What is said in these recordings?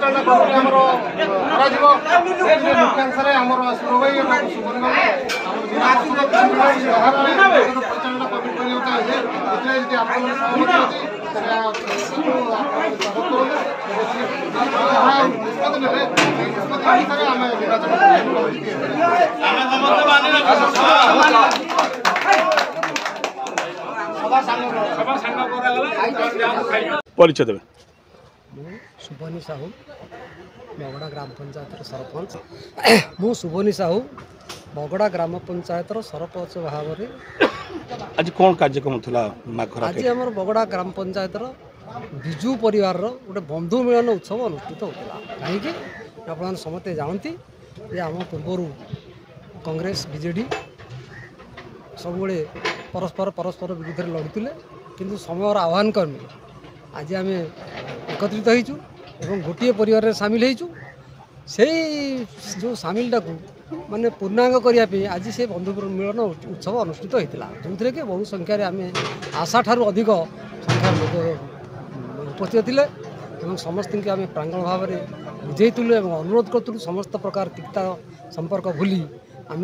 परिचालन कमिटी आमर मुख्यांश आमर सुरभाई परिचालन कमिटी परिचय देवे शुभनी साहू बगड़ा ग्राम पंचायत सरपंच मु शुभनी साहू बगड़ा ग्राम पंचायत सरपंच भाव में आज कौन कार्यक्रम था आज आम बगड़ा ग्राम पंचायत विजु परिवार गोटे बंधु मिलन उत्सव अनुष्ठित होता कहीं आप समस्ते जानती आम पूर्वर कांग्रेस बीजेडी सब परस्पर विरुद्ध लड़ुले किंतु समय आह्वान करनी आज आम एकत्रित होइचु एवं गोटे परिवार सामिल होइचु से जो सामिलटा को माने पूर्णांग करने आज से बंधु मिलन उत्सव अनुष्ठित होता जो थे कि बहु संख्यार आम आशा ठारू अधिक संख्यार लोक उपस्थित थे समस्त आम प्रांगण भाव में बुझेलु और अनुरोध करूँ समस्त प्रकार तिक्ता संपर्क भूली आम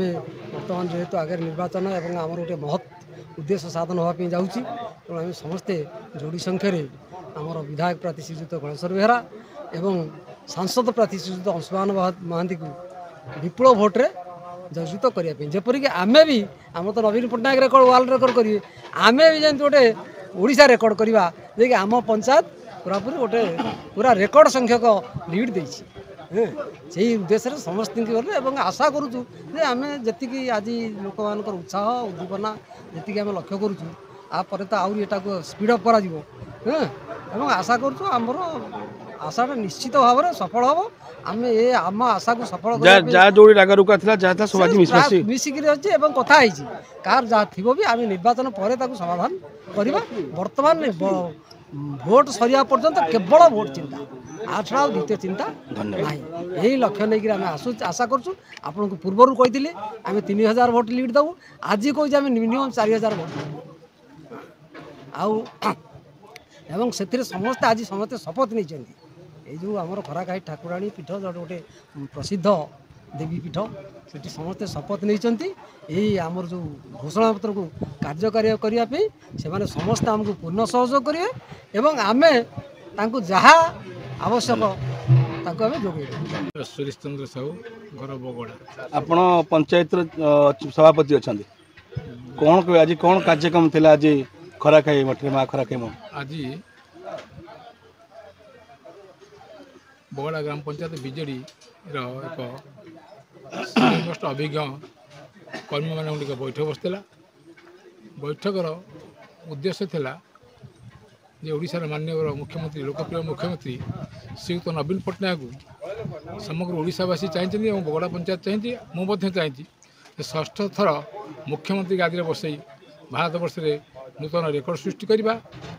बर्तमान जेहेतु आगे निर्वाचन और आम गोटे महत् उद्देश्य साधन होगापी जाऊँ तेणु आम समस्ते जोड़ी संख्यार आमर विधायक प्रार्थी श्रीजुक्त गणेश्वर बेहरा एवं सांसद प्रार्थी श्रीजुक्त अंशुमान महांती को विपुल भोट्रे जयजुत करने जपरिक आम भी आम तो नवीन पट्टनायक रेकर्ड वर्ल्ड रेकर्ड करेंगे आम भी जमी गोटे ओडिशा रेकर्ड करवा जे आम पंचायत पूरापूरी गोटे पूरा रेकर्ड संख्यक लीड देसी से उद्देश्य समस्त एवं आशा करुचु आम जी आज लोक मान उत्साह उद्दीपना जी आम लक्ष्य करुचु आपर तो आउरी एटा को स्पीड अप करा जीवो एवं आशा करुचु आमर आशाटा निश्चित भाव में सफल हम आम ये आम आशा को सफल मिसिक अच्छे कथा कार जहाँ थी भी आम निर्वाचन पर समाधान करवा बर्तमान भोट सरिया पर्यंत केवल भोट चिंता आ छड़ा द्वितीय चिंता ना यही लक्ष्य नहीं आम आशा करूँ आपन को पूर्वर कही आम 3000 भोट लीड देवु आज कह मिनिमम 4000 भोट आउ से समस्ते आज समस्ते शपथ नहीं जो आमर खराकाई ठाकुराणी पीठ जो गोटे प्रसिद्ध देवी पीठ से समस्ते शपथ नहीं आमर जो घोषणा पत्र को कार्यकारी करने से समस्ते आमको पूर्ण सहयोग करेंगे एवं आमे तांको जहाँ आवश्यक तांको आमे जोगे सुरेश चंद्र साहू घर बगड़ा आपण पंचायत सभापति अच्छा कौन आज कौन कार्यक्रम थिला आज खराखाई मठ माँ खराखाई आज बगड़ा ग्राम पंचायत बीजेडी एक श्रेष्ठ अभिज्ञ कर्मी मान बैठक बसला बैठकर उद्देश्य थिला जे ओडिशार माननीय मुख्यमंत्री लोकप्रिय मुख्यमंत्री श्रीयुक्त नवीन पट्टनायक को समग्र ओडिशावासी चाहते बगड़ा पंचायत चाहती मुझे चाहती षष्ठ थर मुख्यमंत्री गादी में बसई भारत वर्ष में नूतन रेकर्ड सृष्टि करवा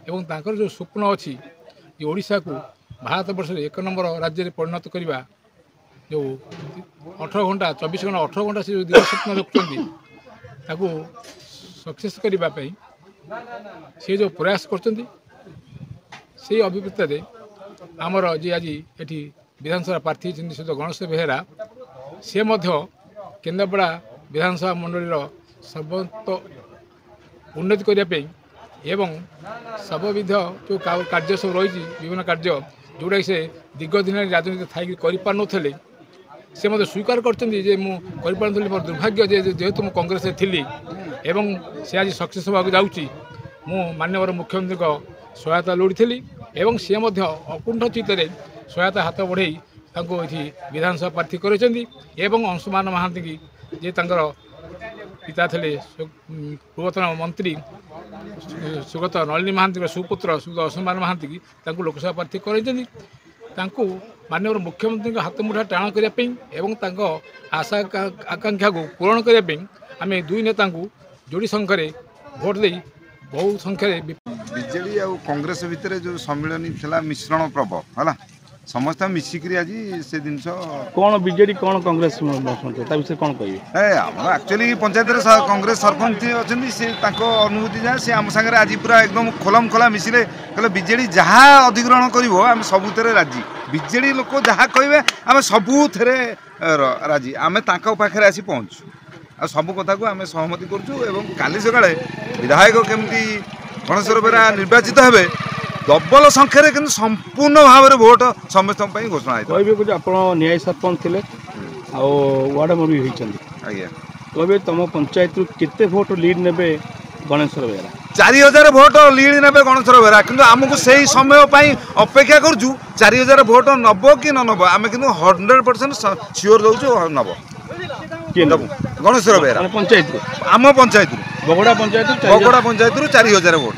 एवं तांकर जो स्वप्न अच्छी ओडिशा को भारत वर्ष में 1 नंबर राज्य में परिणत करवा जो 18 घंटा 24 घंटा 18 घंटा से जो दीर्घ स्वप्न रखुं सक्सेस करने से जो प्रयास कर अभिप्रेत आमर जी आज ये विधानसभा प्रार्थी श्रीयुक्त गणेश बेहरा सी केन्द्रापड़ा विधानसभा मंडल सर्वत उन्नति करने एवं सर्वविध जो कार्य सब रही विभिन्न कार्य जोटा से दीर्घ दिन राजनीति थी करें से मत स्वीकार करते मुझे मोर दुर्भाग्य जेहेतु मुझे कांग्रेस थी एवं से आज सक्सेस होगा जाऊँगी मु माननीय मुख्यमंत्री सहायता लोड़ी एवं सी अकुंठ चित्तर सहायता हाथ बढ़े ये विधानसभा प्रार्थी कर अंशुमान महांती की जे पिता थे पूर्वतन मंत्री सुगत नलिनी महांती सुपुत्र सुगत अंशुमान महांती की लोकसभा प्रार्थी कर माननीय मुख्यमंत्री हाथ मुठा टाण करने आशा आकांक्षा को पूरण करने आम दुई नेता जोड़ी संख्यार भोट दे बहु संख्यार बीजेडी और कांग्रेस भितर जो सम्मिलनी था मिश्रण प्रभ है समस्त मिसिक आज से जिन कौन बीजेडी कौन कांग्रेस विषय कौन कहे एक्चुअली पंचायत कांग्रेस सरपंच अच्छा से अनुभूति जाए सी आम सागर आज पूरा एकदम खोलम खोला मिसिले कहले बीजेडी जहाँ अधिग्रहण कर सबुत राजी ବିଜେଡି ଲୋକ ଯାହା କହିବେ ଆମେ ସବୁଥିରେ ରାଜି ଆମେ ତାଙ୍କ ପାଖରେ ଆସି ପହଞ୍ଚୁ ଆଉ ସବୁ କଥାକୁ ଆମେ ସହମତି କରୁଛୁ ଏବଂ କାଲି ସକାଳେ ବିଧାୟକ କେମିତି ଗଣେଶ୍ୱର ବେହେରା ନିର୍ବାଚିତ ହେବେ ଡବଲ ସଂଖ୍ୟାରେ କିନ୍ତୁ ସମ୍ପୂର୍ଣ୍ଣ ଭାବରେ ଭୋଟ ସମସ୍ତଙ୍କ ପାଇଁ ଘୋଷଣା ହେଇଥିଲା। କହିବେ ଯେ ଆପଣ ନ୍ୟାୟ ସରପଞ୍ଚ ଥିଲେ ଆଉ ୱାର୍ଡ ମେମ୍ବର ବି ହେଇଛନ୍ତି ଆଜ୍ଞା କହିବେ ତମ ପଞ୍ଚାୟତରୁ କେତେ ଭୋଟ ଲିଡ୍ ନେବେ ଗଣେଶ୍ୱର ବେହେରା? 4000 ଭୋଟ ଲିଡ୍ ନେବେ ଗଣେଶ୍ୱର ବେହେରା କିନ୍ତୁ ଆମକୁ ସେଇ ସମୟ ପାଇଁ ଅପେକ୍ଷା କରୁଛୁ 4000 ଭୋଟ ନବ କି ନ ନବ ଆମେ କିନ୍ତୁ 100% ସିଓର ଦଉଛୁ ନବ କିଏ ନେବ? ଗଣେଶ୍ୱର ବେହେରା ପଞ୍ଚାୟତରୁ ଆମ ପଞ୍ଚାୟତରୁ ବଗଡ଼ା ପଞ୍ଚାୟତରୁ 4000 ଭୋଟ